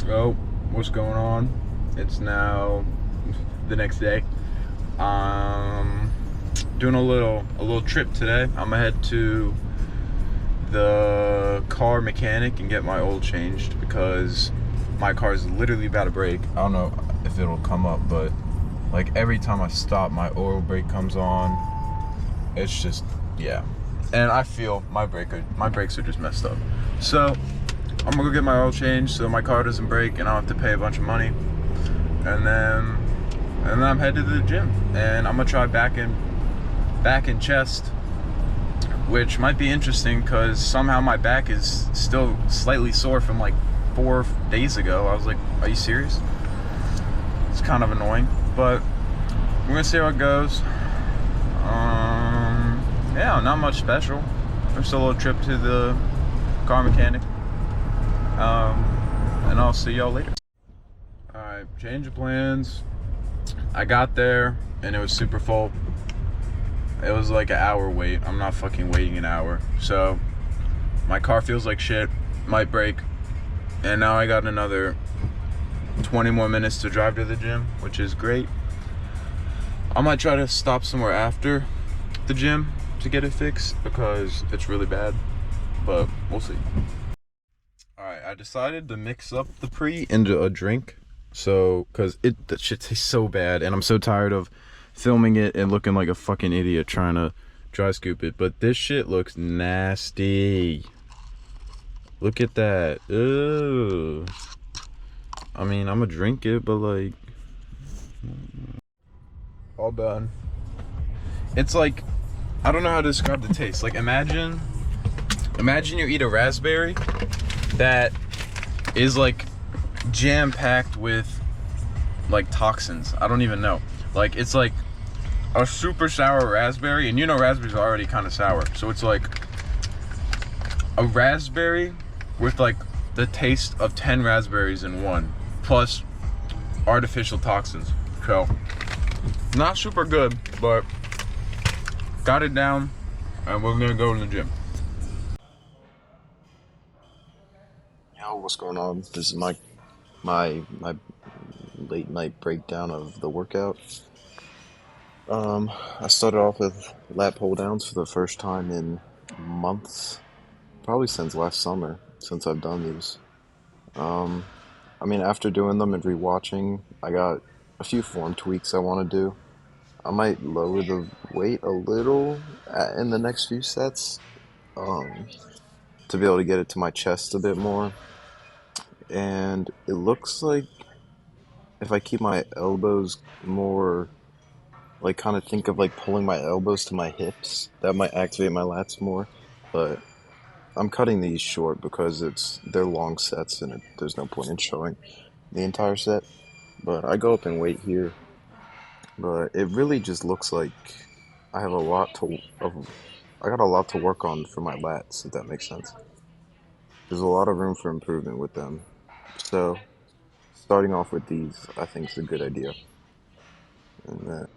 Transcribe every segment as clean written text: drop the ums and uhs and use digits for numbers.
Oh, what's going on? It's now the next day. Um, doing a little trip today. I'm gonna head to the car mechanic and get my oil changed because my car is literally about to break. I don't know if it'll come up, but like every time I stop, my oil brake comes on. It's just, yeah. And I feel my brakes are just messed up. So I'm gonna go get my oil changed so my car doesn't break and I don't have to pay a bunch of money. And then I'm headed to the gym and I'm gonna try back and chest, which might be interesting because somehow my back is still slightly sore from like 4 days ago. I was like, are you serious? It's kind of annoying, but we're gonna see how it goes. Yeah, not much special. Just a little trip to the car mechanic. And I'll see y'all later. Alright, change of plans. I got there and it was super full. It was like an hour wait. I'm not fucking waiting an hour. So my car feels like shit, might break. And now I got another 20 more minutes to drive to the gym, which is great. I might try to stop somewhere after the gym to get it fixed because it's really bad, but we'll see. Alright, I decided to mix up the pre into a drink. So, cause that shit tastes so bad, and I'm so tired of filming it and looking like a fucking idiot trying to dry scoop it. But this shit looks nasty. Look at that. Ugh. I mean, I'm gonna drink it, but like, all done. It's like, I don't know how to describe the taste. Like, imagine you eat a raspberry that is like jam-packed with like toxins. I don't even know. Like, it's like a super sour raspberry, and you know raspberries are already kind of sour, so it's like a raspberry with like the taste of 10 raspberries in one, plus artificial toxins. So not super good, but got it down, and we're gonna go to the gym. Yo, what's going on? This is my late night breakdown of the workout. I started off with lat pull downs for the first time in months, probably since last summer, since I've done these. Um, I mean, after doing them and rewatching, I got a few form tweaks I want to do. I might lower the weight a little in the next few sets, um, to be able to get it to my chest a bit more. And it looks like if I keep my elbows more, like, kind of think of like pulling my elbows to my hips, that might activate my lats more. But I'm cutting these short because they're long sets and there's no point in showing the entire set. But I go up in weight here, but it really just looks like I have a lot of I got a lot to work on for my lats, if that makes sense. There's a lot of room for improvement with them. So starting off with these, I think is a good idea. And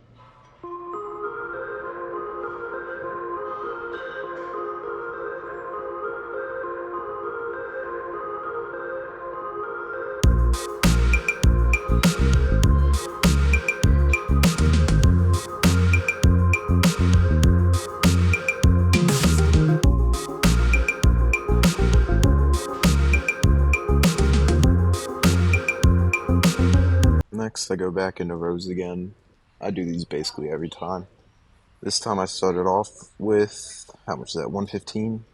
next, I go back into rows again. I do these basically every time. This time I started off with, how much is that, 115?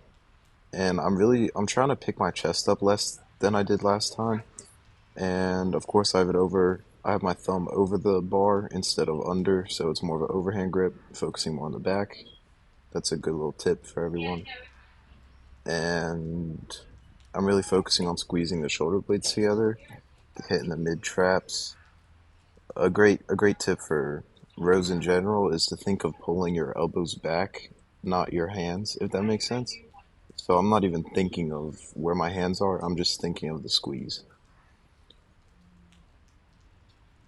And I'm trying to pick my chest up less than I did last time. And of course I have my thumb over the bar instead of under, so it's more of an overhand grip, focusing more on the back. That's a good little tip for everyone. And I'm really focusing on squeezing the shoulder blades together, hitting the mid traps. A great tip for rows in general is to think of pulling your elbows back, not your hands, if that makes sense. So I'm not even thinking of where my hands are, I'm just thinking of the squeeze.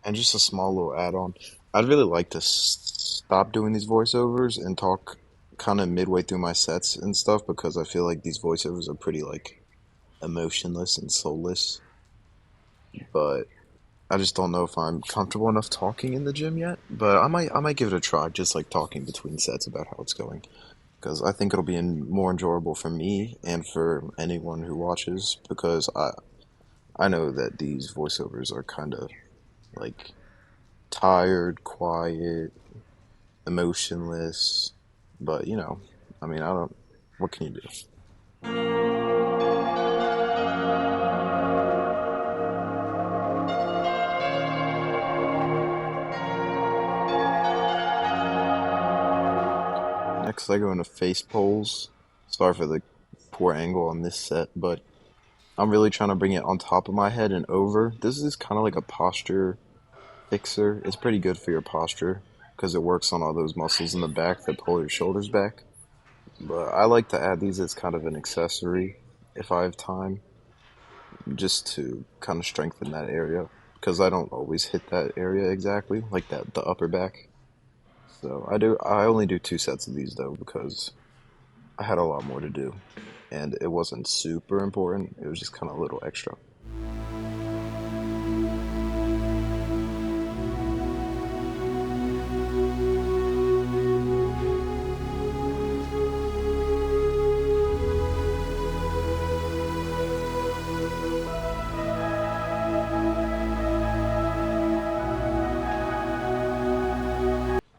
And just a small little add-on, I'd really like to stop doing these voiceovers and talk kind of midway through my sets and stuff because I feel like these voiceovers are pretty like emotionless and soulless. but I just don't know if I'm comfortable enough talking in the gym yet. But I might give it a try, just like talking between sets about how it's going, because I think it'll be more enjoyable for me and for anyone who watches, because I know that these voiceovers are kind of like tired, quiet, emotionless, but I mean, I don't. What can you do? Next, I go into face pulls. Sorry for the poor angle on this set, but I'm really trying to bring it on top of my head and over. This is kind of like a posture fixer. It's pretty good for your posture because it works on all those muscles in the back that pull your shoulders back. But I like to add these as kind of an accessory if I have time, just to kind of strengthen that area because I don't always hit that area exactly, like that the upper back. So I only do 2 sets of these though because I had a lot more to do and it wasn't super important. It was just kind of a little extra.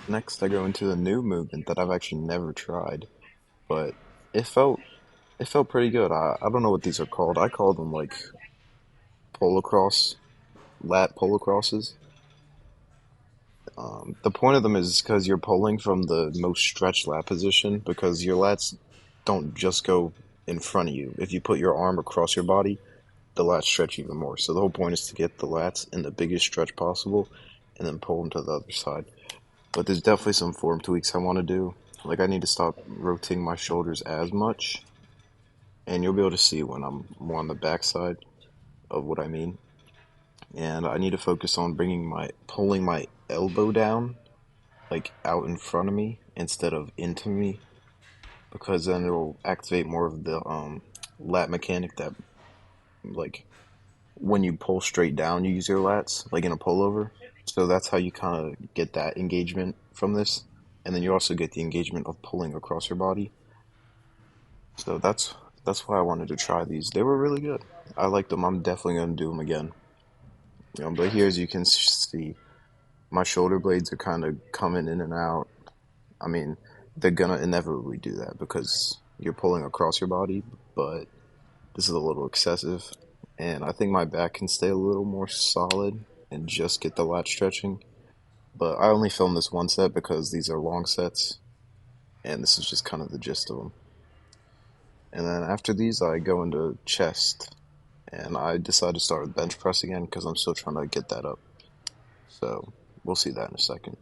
Next, I go into a new movement that I've actually never tried, but it felt it felt pretty good. I don't know what these are called. I call them like polocross, lat polocrosses. The point of them is because you're pulling from the most stretched lat position because your lats don't just go in front of you. If you put your arm across your body, the lats stretch even more. So the whole point is to get the lats in the biggest stretch possible and then pull them to the other side. But there's definitely some form tweaks I want to do. Like I need to stop rotating my shoulders as much, and you'll be able to see when I'm more on the backside of what I mean. And I need to focus on pulling my elbow down, like out in front of me instead of into me, because then it'll activate more of the lat mechanic that, like, when you pull straight down, you use your lats, like in a pullover. So that's how you kind of get that engagement from this. And then you also get the engagement of pulling across your body. So that's why I wanted to try these. They were really good. I liked them. I'm definitely gonna do them again. But here, as you can see, my shoulder blades are kind of coming in and out. I mean, they're gonna inevitably do that because you're pulling across your body, but this is a little excessive. And I think my back can stay a little more solid and just get the lat stretching. But I only filmed this 1 set because these are long sets, and this is just kind of the gist of them. And then after these, I go into chest, and I decided to start with bench press again because I'm still trying to get that up. So we'll see that in a second.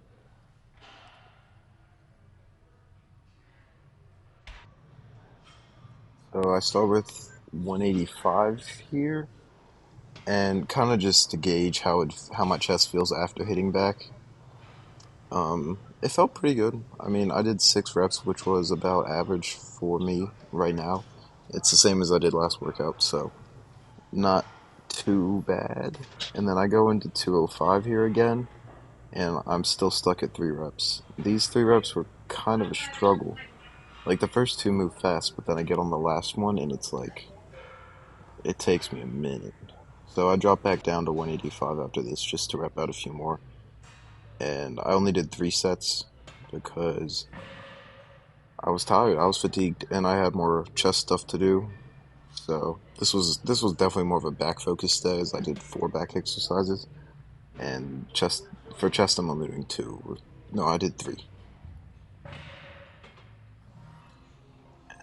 So I start with 185 here, and kind of just to gauge how my chest feels after hitting back. It felt pretty good. I mean, I did 6 reps, which was about average for me right now. It's the same as I did last workout, so not too bad. And then I go into 205 here again, and I'm still stuck at 3 reps. These 3 reps were kind of a struggle. Like the first 2 move fast, but then I get on the last one, and it's like it takes me a minute. So I drop back down to 185 after this just to rep out a few more. And I only did 3 sets because I was tired, I was fatigued, and I had more chest stuff to do. So this was definitely more of a back focused day as I did 4 back exercises. And chest I'm only doing 2. No, I did 3.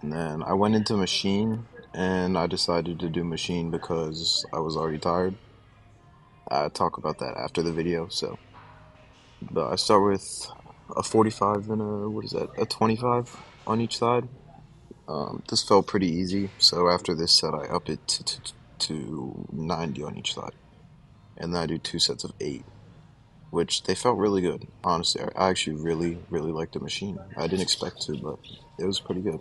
And then I went into machine and I decided to do machine because I was already tired. I'll talk about that after the video, so but I start with a 45 and a 25 on each side. This felt pretty easy, so after this set, I up it to 90 on each side. And then I do 2 sets of 8, which they felt really good. Honestly, I actually really, really liked the machine. I didn't expect to, but it was pretty good.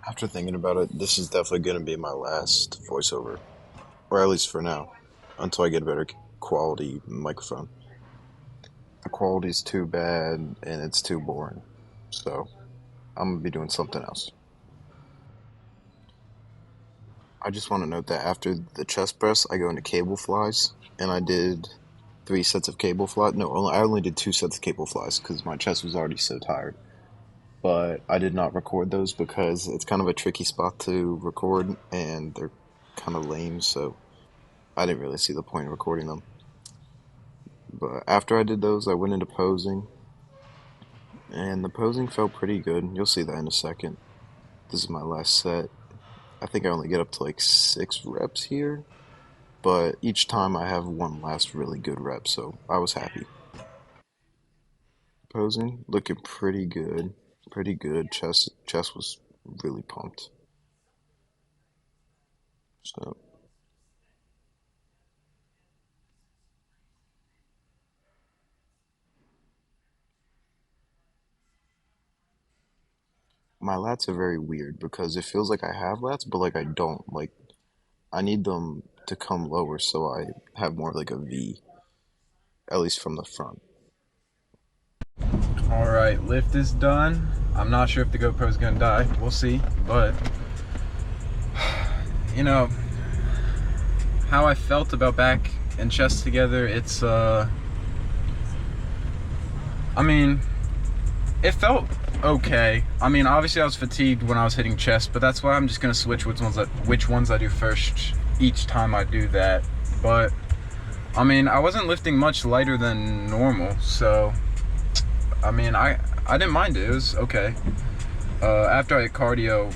After thinking about it, this is definitely going to be my last voiceover, or at least for now, until I get a better quality microphone. The quality's too bad and it's too boring, so I'm gonna be doing something else. I just want to note that after the chest press, I go into cable flies, and I did 3 sets of cable flies. No, I only did 2 sets of cable flies because my chest was already so tired. But I did not record those because it's kind of a tricky spot to record, and they're kind of lame, so I didn't really see the point of recording them. But after I did those, I went into posing, and the posing felt pretty good. You'll see that in a second. This is my last set. I think I only get up to like 6 reps here, but each time I have one last really good rep, so I was happy. Posing, looking pretty good. Pretty good. Chest was really pumped. So my lats are very weird because it feels like I have lats, but like I don't. Like I need them to come lower so I have more like a V, at least from the front. All right, lift is done. I'm not sure if the GoPro's gonna die. We'll see, but you know how I felt about back and chest together. It's I mean, it felt okay. I mean, obviously I was fatigued when I was hitting chest, but that's why I'm just gonna switch which ones I do first each time I do that. But I mean, I wasn't lifting much lighter than normal, so I mean, I didn't mind it. It was okay. After I had cardio,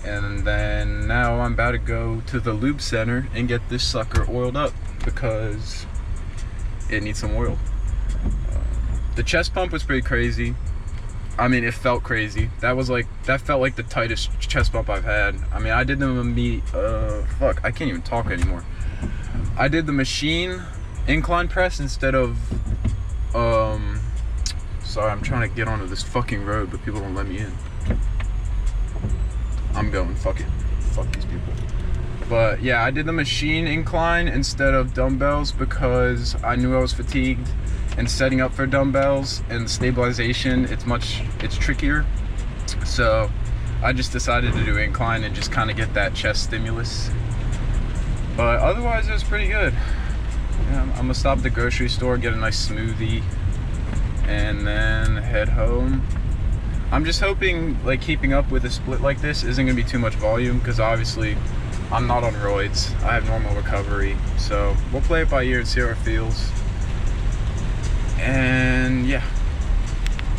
and then now I'm about to go to the lube center and get this sucker oiled up because it needs some oil. The chest pump was pretty crazy. I mean, it felt crazy. That felt like the tightest chest pump I've had. I mean, I did fuck, I can't even talk anymore. I did the machine incline press instead of, sorry, I'm trying to get onto this fucking road, but people won't let me in. I'm going, fuck it. Fuck these people. But yeah, I did the machine incline instead of dumbbells because I knew I was fatigued, and setting up for dumbbells and stabilization, it's trickier. So I just decided to do incline and just kind of get that chest stimulus. But otherwise, it was pretty good. Yeah, I'm gonna stop at the grocery store, get a nice smoothie, and then head home. I'm just hoping like keeping up with a split like this isn't gonna be too much volume, because obviously I'm not on roids. I have normal recovery, so we'll play it by ear and see how it feels. And